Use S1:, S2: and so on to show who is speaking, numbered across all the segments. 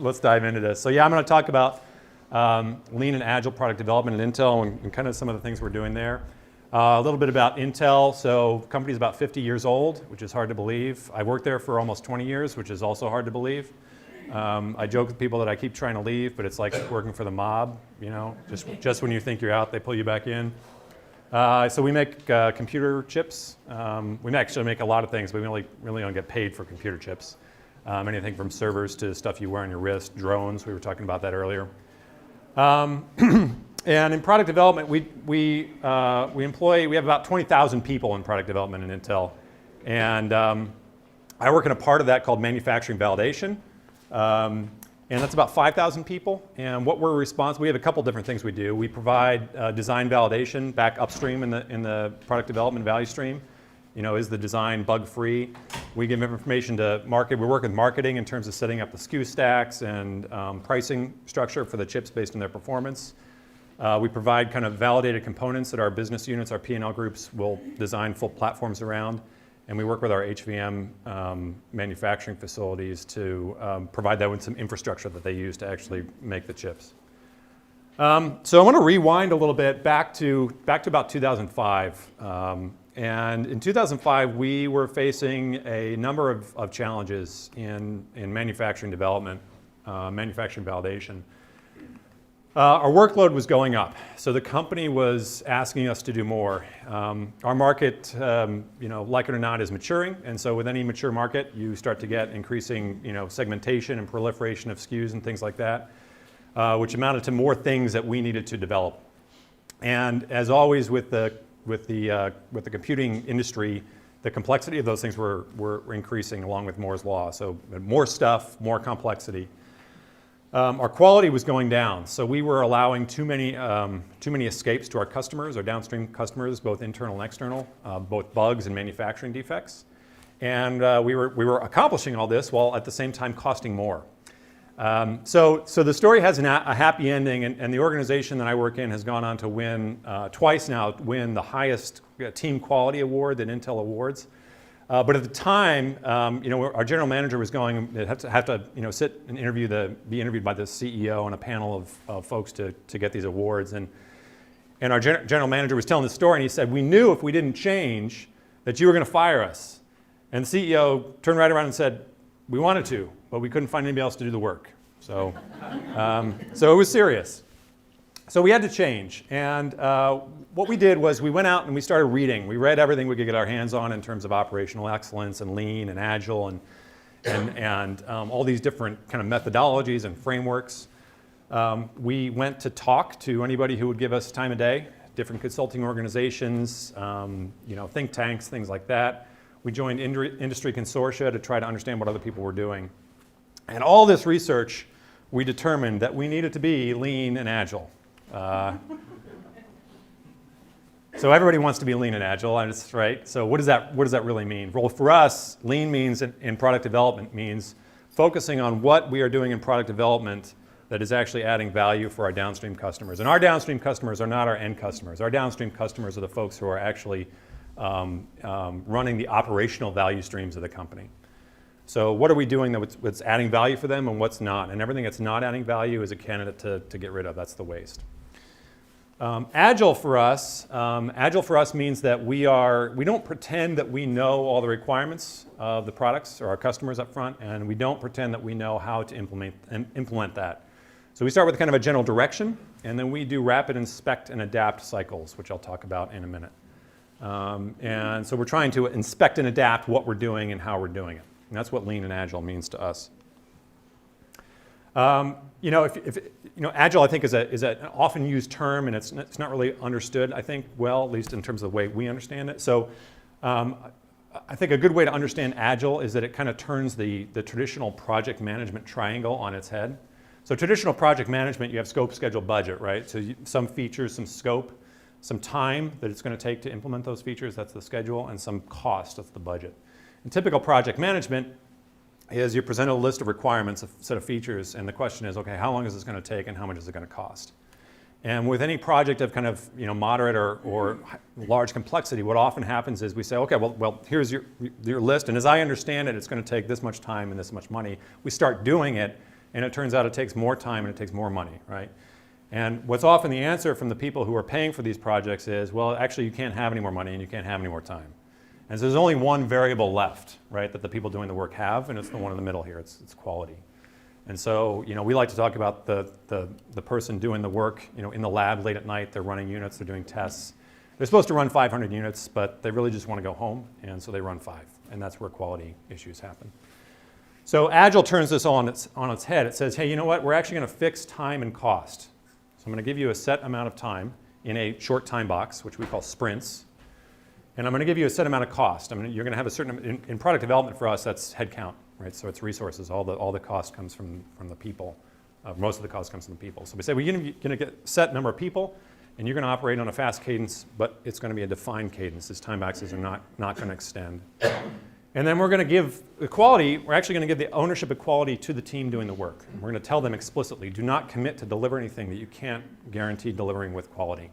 S1: let's dive into this. So yeah, I'm going to talk about lean and agile product development at Intel and kind of some of the things we're doing there. A little bit about Intel. So the company's about 50 years old, which is hard to believe. I worked there for almost 20 years, which is also hard to believe. I joke with people that I keep trying to leave, but it's like working for the mob, you know, just when you think you're out, they pull you back in. So we make computer chips. We actually make a lot of things, but we really don't get paid for computer chips. Anything from servers to stuff you wear on your wrist, drones, we were talking about that earlier. And in product development, we have about 20,000 people in product development in Intel. And I work in a part of that called manufacturing validation. And that's about 5,000 people. And what we're responsible, we have a couple different things we do. We provide design validation back upstream in the product development value stream. You know, is the design bug-free? We give information to market. We work with marketing in terms of setting up the SKU stacks and pricing structure for the chips based on their performance. We provide kind of validated components that our business units, our P&L groups will design full platforms around. And we work with our HVM manufacturing facilities to provide that with some infrastructure that they use to actually make the chips. So I want to rewind a little bit back to about 2005. And in 2005, we were facing a number of challenges in manufacturing development, manufacturing validation. Our workload was going up, so the company was asking us to do more. Our market, you know, like it or not, is maturing, and so with any mature market, you start to get increasing, you know, segmentation and proliferation of SKUs and things like that, which amounted to more things that we needed to develop. And as always with the computing industry, the complexity of those things were increasing along with Moore's law. So more stuff, more complexity. Our quality was going down, so we were allowing too many escapes to our customers, our downstream customers, both internal and external, both bugs and manufacturing defects. And we were accomplishing all this while at the same time costing more. So the story has a happy ending, and the organization that I work in has gone on to win twice now, win the highest team quality award that Intel awards. But at the time, you know, our general manager was going to have to you know, sit and be interviewed by the CEO and a panel of folks to get these awards. And our general manager was telling the story, and he said, "We knew if we didn't change that you were going to fire us." And the CEO turned right around and said, "We wanted to, but we couldn't find anybody else to do the work." So, so it was serious. So we had to change, and what we did was we went out and we started reading. We read everything we could get our hands on in terms of operational excellence and lean and agile and all these different kind of methodologies and frameworks. We went to talk to anybody who would give us time of day, different consulting organizations, you know, think tanks, things like that. We joined industry consortia to try to understand what other people were doing. And all this research, we determined that we needed to be lean and agile. So everybody wants to be lean and agile, and it's right. So what does that really mean? Well, for us, lean means in product development means focusing on what we are doing in product development that is actually adding value for our downstream customers. And our downstream customers are not our end customers. Our downstream customers are the folks who are actually running the operational value streams of the company. So what are we doing that's adding value for them and what's not? And everything that's not adding value is a candidate to get rid of. That's the waste. Agile for us means that we don't pretend that we know all the requirements of the products or our customers up front, and we don't pretend that we know how to implement that. So we start with kind of a general direction, and then we do rapid inspect and adapt cycles, which I'll talk about in a minute. And so we're trying to inspect and adapt what we're doing and how we're doing it. And that's what lean and agile means to us. You know, you know, agile I think is an often used term, and it's not really understood, I think, well, at least in terms of the way we understand it. So I think a good way to understand agile is that it kind of turns the traditional project management triangle on its head. So traditional project management, you have scope, schedule, budget, right? So some features, some scope, some time that it's going to take to implement those features, that's the schedule, and some cost, that's the budget. In typical project management is you're presented a list of requirements, a set of features, and the question is, okay, how long is this going to take and how much is it going to cost? And with any project of kind of, you know, moderate or large complexity, what often happens is we say, okay, well here's your list, and as I understand it, it's going to take this much time and this much money. We start doing it, and it turns out it takes more time and it takes more money, right? And what's often the answer from the people who are paying for these projects is, well, actually you can't have any more money and you can't have any more time. And so there's only one variable left, right, that the people doing the work have, and it's the one in the middle here, it's quality. And so, we like to talk about the person doing the work, in the lab late at night, they're running units, they're doing tests. They're supposed to run 500 units, but they really just want to go home, and so they run 5, and that's where quality issues happen. So Agile turns this on its head. It says, hey, you know what, we're actually going to fix time and cost. So I'm going to give you a set amount of time in a short time box, which we call sprints, and I'm going to give you a set amount of cost. You're going to have a certain, in product development for us, that's headcount, right? So it's resources. All the cost comes from the people. Most of the cost comes from the people. So we say we're going to get a set number of people, and you're going to operate on a fast cadence, but it's going to be a defined cadence. These time boxes are not going to extend. And then we're going to give the quality, we're actually going to give the ownership of quality to the team doing the work. And we're going to tell them explicitly, do not commit to deliver anything that you can't guarantee delivering with quality.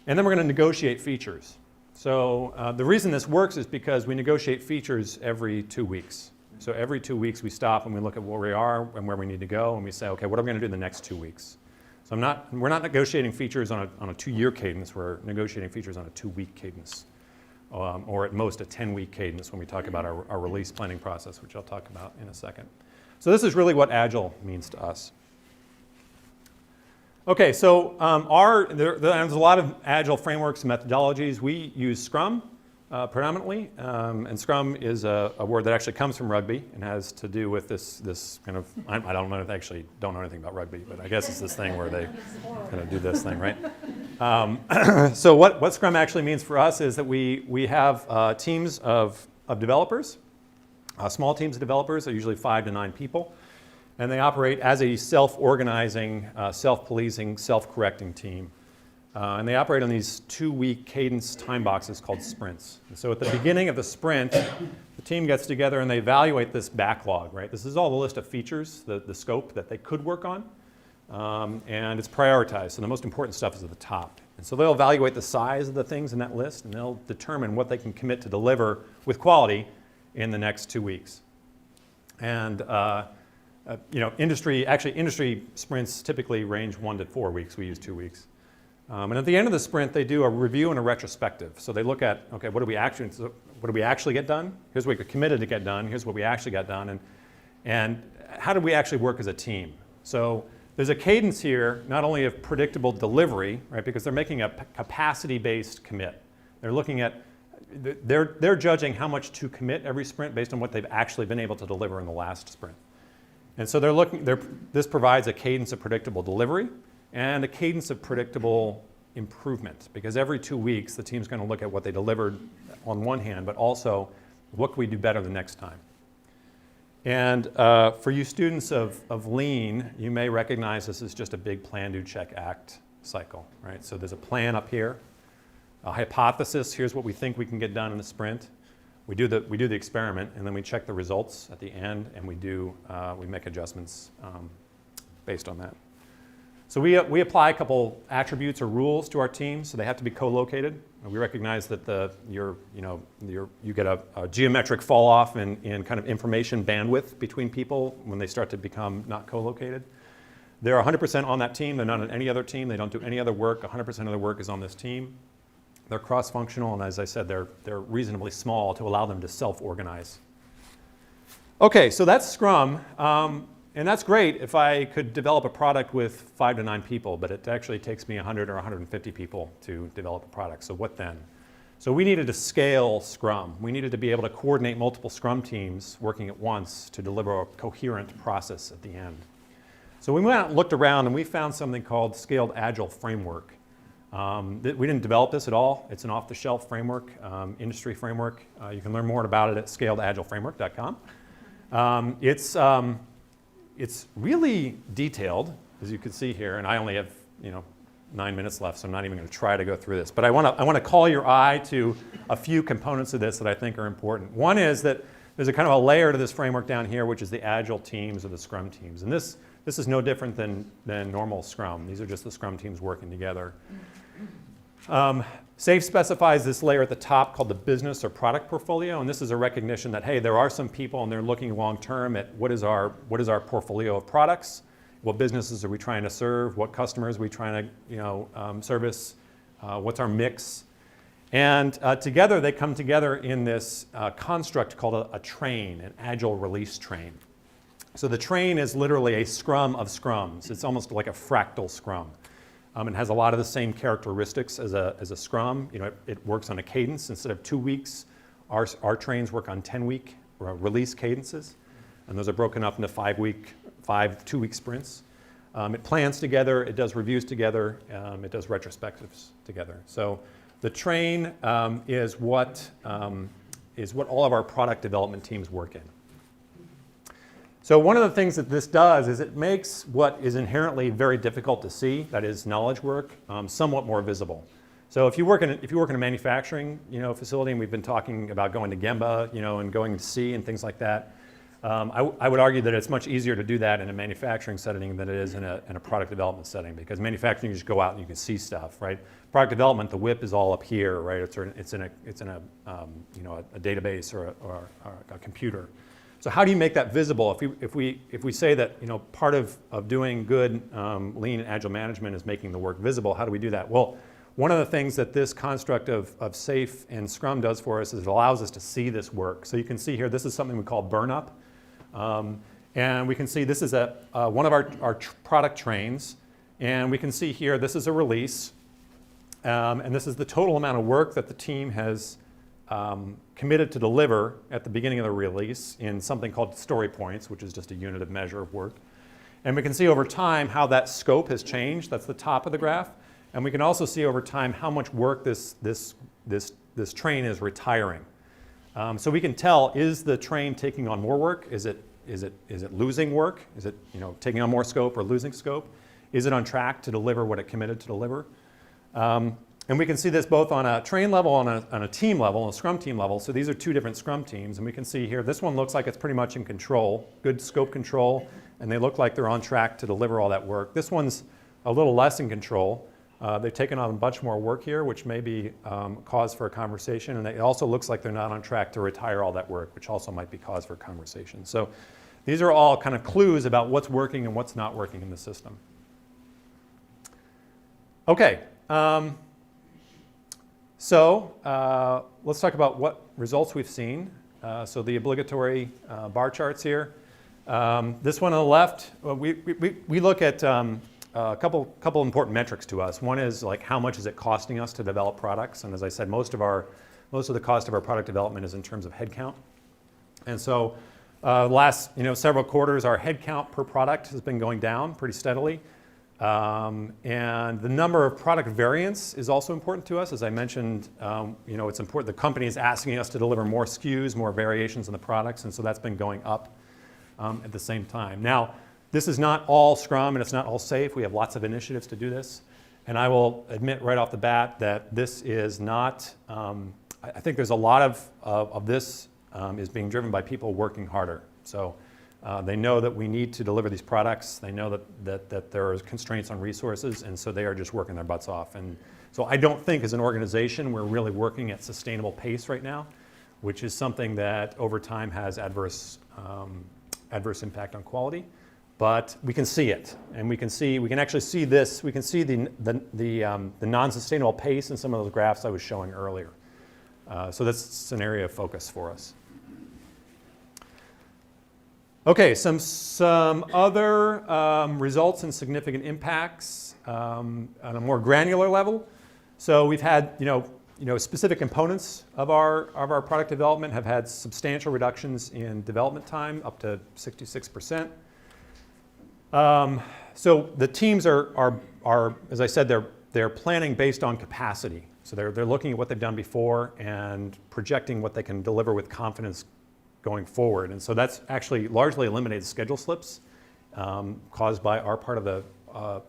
S1: And then we're going to negotiate features. So the reason this works is because we negotiate features every 2 weeks. So every 2 weeks we stop and we look at where we are and where we need to go, and we say, okay, what are we going to do the next 2 weeks? So we're not negotiating features on a 2-year cadence, we're negotiating features on a 2-week cadence. Or at most a 10-week cadence when we talk about our release planning process, which I'll talk about in a second. So this is really what Agile means to us. Okay, so there's a lot of Agile frameworks and methodologies. We use Scrum predominantly, and Scrum is a word that actually comes from rugby and has to do with this kind of, I don't know anything about rugby, but I guess it's this thing where they kind of do this thing, right? So what Scrum actually means for us is that we have teams of developers, small teams of developers, are usually 5 to 9 people, and they operate as a self-organizing, self-policing, self-correcting team. And they operate on these 2-week cadence time boxes called sprints. And so at the beginning of the sprint, the team gets together and they evaluate this backlog, right? This is all the list of features, the scope that they could work on, and it's prioritized. So the most important stuff is at the top. And so they'll evaluate the size of the things in that list, and they'll determine what they can commit to deliver with quality in the next 2 weeks. And industry sprints typically range 1 to 4 weeks. We use 2 weeks. And at the end of the sprint, they do a review and a retrospective. So they look at, okay, what did we actually get done? Here's what we committed to get done. Here's what we actually got done. And how did we actually work as a team? So there's a cadence here, not only of predictable delivery, right, because they're making a capacity-based commit. They're looking at, they're judging how much to commit every sprint based on what they've actually been able to deliver in the last sprint. And so this provides a cadence of predictable delivery and a cadence of predictable improvement, because every 2 weeks the team's going to look at what they delivered on one hand, but also what can we do better the next time. And for you students of Lean, you may recognize this as just a big plan, do, check, act cycle, right? So there's a plan up here, a hypothesis, here's what we think we can get done in the sprint. We do the experiment, and then we check the results at the end, and we make adjustments based on that. So we apply a couple attributes or rules to our teams, so they have to be co-located. We recognize that you get a geometric fall off in kind of information bandwidth between people when they start to become not co-located. They're 100% on that team. They're not on any other team. They don't do any other work. 100% of their work is on this team. They're cross-functional, and as I said, they're reasonably small to allow them to self-organize. Okay, so that's Scrum. And that's great if I could develop a product with 5 to 9 people, but it actually takes me 100 or 150 people to develop a product. So what then? So we needed to scale Scrum. We needed to be able to coordinate multiple Scrum teams working at once to deliver a coherent process at the end. So we went out and looked around, and we found something called Scaled Agile Framework. We didn't develop this at all. It's an off-the-shelf framework, industry framework. You can learn more about it at scaledagileFramework.com. It's really detailed, as you can see here, and I only have 9 minutes left, so I'm not even going to try to go through this. But I want to call your eye to a few components of this that I think are important. One is that there's a kind of a layer to this framework down here, which is the Agile teams or the Scrum teams. And this is no different than normal Scrum. These are just the Scrum teams working together. SAFe specifies this layer at the top called the business or product portfolio, and this is a recognition that, hey, there are some people and they're looking long-term at what is our portfolio of products, what businesses are we trying to serve, what customers are we trying to service, what's our mix. And together, they come together in this construct called a train, an Agile release train. So the train is literally a scrum of scrums. It's almost like a fractal scrum. It has a lot of the same characteristics as a scrum. It works on a cadence. Instead of 2 weeks, our trains work on 10-week release cadences. And those are broken up into 5 2-week sprints. It plans together, it does reviews together, it does retrospectives together. So the train is what all of our product development teams work in. So one of the things that this does is it makes what is inherently very difficult to see, that is knowledge work, somewhat more visible. So if you work in a manufacturing facility, and we've been talking about going to Gemba and going to C and things like that, I would argue that it's much easier to do that in a manufacturing setting than it is in a product development setting, because manufacturing you just go out and you can see stuff, right? Product development, the whip is all up here, right? It's in a database or a computer. So how do you make that visible? If we say that part of doing good lean and agile management is making the work visible, how do we do that? Well, one of the things that this construct of SAFe and Scrum does for us is it allows us to see this work. So you can see here, this is something we call burn up. And we can see this is one of our product trains. And we can see here, this is a release. And this is the total amount of work that the team has committed to deliver at the beginning of the release in something called story points, which is just a unit of measure of work. And we can see over time how that scope has changed. That's the top of the graph. And we can also see over time how much work this train is retiring. So we can tell, is the train taking on more work? Is it losing work? Is it taking on more scope or losing scope? Is it on track to deliver what it committed to deliver? And we can see this both on a train level and on a team level, a Scrum team level. So these are two different Scrum teams. And we can see here, this one looks like it's pretty much in control, good scope control, and they look like they're on track to deliver all that work. This one's a little less in control. They've taken on a bunch more work here, which may be cause for a conversation. And it also looks like they're not on track to retire all that work, which also might be cause for a conversation. So these are all kind of clues about what's working and what's not working in the system. Okay. So let's talk about what results we've seen. So the obligatory bar charts here. This one on the left, we look at a couple important metrics to us. One is like how much is it costing us to develop products, and as I said, most of the cost of our product development is in terms of headcount. And so last several quarters, our headcount per product has been going down pretty steadily. And the number of product variants is also important to us. As I mentioned, it's important. The company is asking us to deliver more SKUs, more variations in the products, and so that's been going up at the same time. Now, this is not all Scrum and it's not all SAFe. We have lots of initiatives to do this. And I will admit right off the bat that this is not, I think there's a lot of this is being driven by people working harder. So they know that we need to deliver these products. They know that there are constraints on resources, and so they are just working their butts off. And so I don't think as an organization we're really working at sustainable pace right now, which is something that over time has adverse impact on quality. But we can see it, and we can actually see this. We can see the non-sustainable pace in some of those graphs I was showing earlier. So that's an area of focus for us. Okay, some other results and significant impacts on a more granular level. So we've had specific components of our product development have had substantial reductions in development time, up to 66%. So the teams are as I said, they're planning based on capacity. So they're looking at what they've done before and projecting what they can deliver with confidence going forward. And so that's actually largely eliminated schedule slips caused by our part of the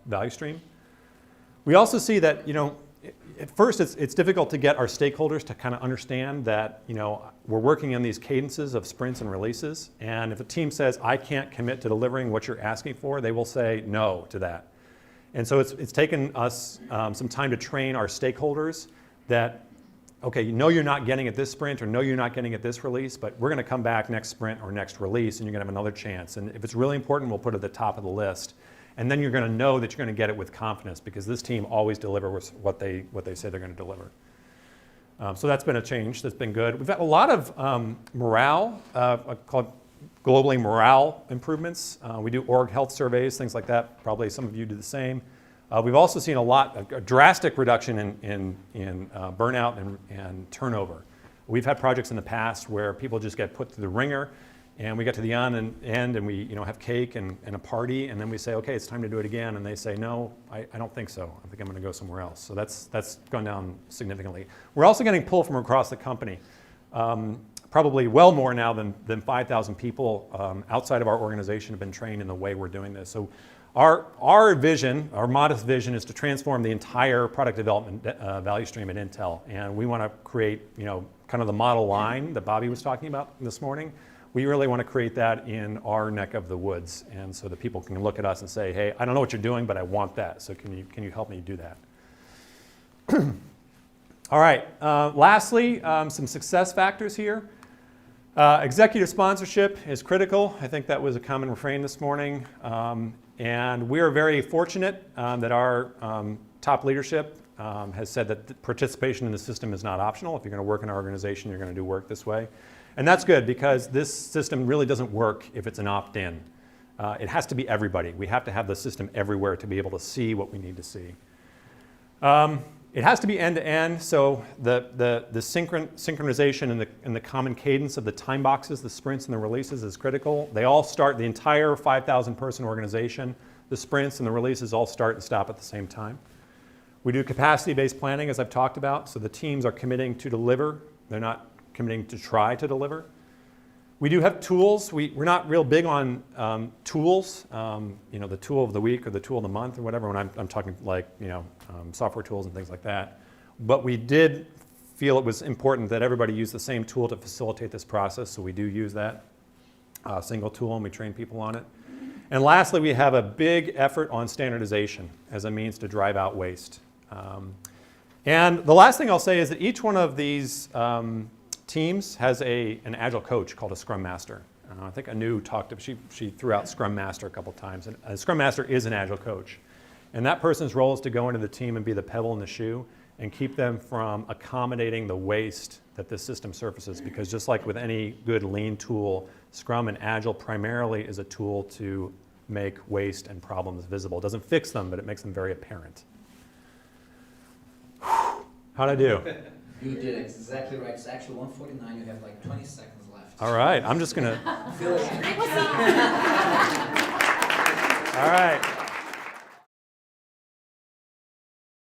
S1: value stream. We also see that, at first it's difficult to get our stakeholders to kind of understand that, we're working in these cadences of sprints and releases. And if a team says, I can't commit to delivering what you're asking for, they will say no to that. And so it's taken us some time to train our stakeholders that, okay, you know you're not getting it this sprint or know you're not getting it this release, but we're going to come back next sprint or next release and you're going to have another chance. And if it's really important, we'll put it at the top of the list. And then you're going to know that you're going to get it with confidence because this team always delivers what they say they're going to deliver. So that's been a change. That's been good. We've had a lot of morale, called globally morale improvements. We do org health surveys, things like that. Probably some of you do the same. We've also seen a drastic reduction in burnout and turnover. We've had projects in the past where people just get put through the ringer, and we get to the end and we have cake and a party, and then we say, okay, it's time to do it again, and they say, no, I don't think so. I think I'm going to go somewhere else. So that's gone down significantly. We're also getting pull from across the company. Probably well more now than 5,000 people outside of our organization have been trained in the way we're doing this. So our vision, our modest vision, is to transform the entire product development value stream at Intel. And we want to create, kind of the model line that Bobby was talking about this morning. We really want to create that in our neck of the woods. And so that people can look at us and say, hey, I don't know what you're doing, but I want that. So can you help me do that? All right, lastly, some success factors here. Executive sponsorship is critical. I think that was a common refrain this morning. And we are very fortunate that our top leadership has said that participation in the system is not optional. If you're going to work in our organization, you're going to do work this way. And that's good because this system really doesn't work if it's an opt-in. It has to be everybody. We have to have the system everywhere to be able to see what we need to see. It has to be end-to-end, so the synchronization and the common cadence of the time boxes, the sprints and the releases is critical. They all start, the entire 5,000 person organization, the sprints and the releases all start and stop at the same time. We do capacity-based planning, as I've talked about, so the teams are committing to deliver. They're not committing to try to deliver. We do have tools. We're not real big on tools, the tool of the week or the tool of the month or whatever, when I'm talking like, software tools and things like that. But we did feel it was important that everybody use the same tool to facilitate this process, so we do use that single tool and we train people on it. And lastly, we have a big effort on standardization as a means to drive out waste. And the last thing I'll say is that each one of these teams has an Agile coach called a Scrum Master. I think Anu she threw out Scrum Master a couple times. And a Scrum Master is an Agile coach. And that person's role is to go into the team and be the pebble in the shoe and keep them from accommodating the waste that this system surfaces. Because just like with any good lean tool, Scrum and Agile primarily is a tool to make waste and problems visible. It doesn't fix them, but it makes them very apparent. How'd I do?
S2: You did exactly right. It's actually 1:49. You have like 20 seconds left.
S1: All right. I'm just going to...
S2: Feel it.
S1: All right.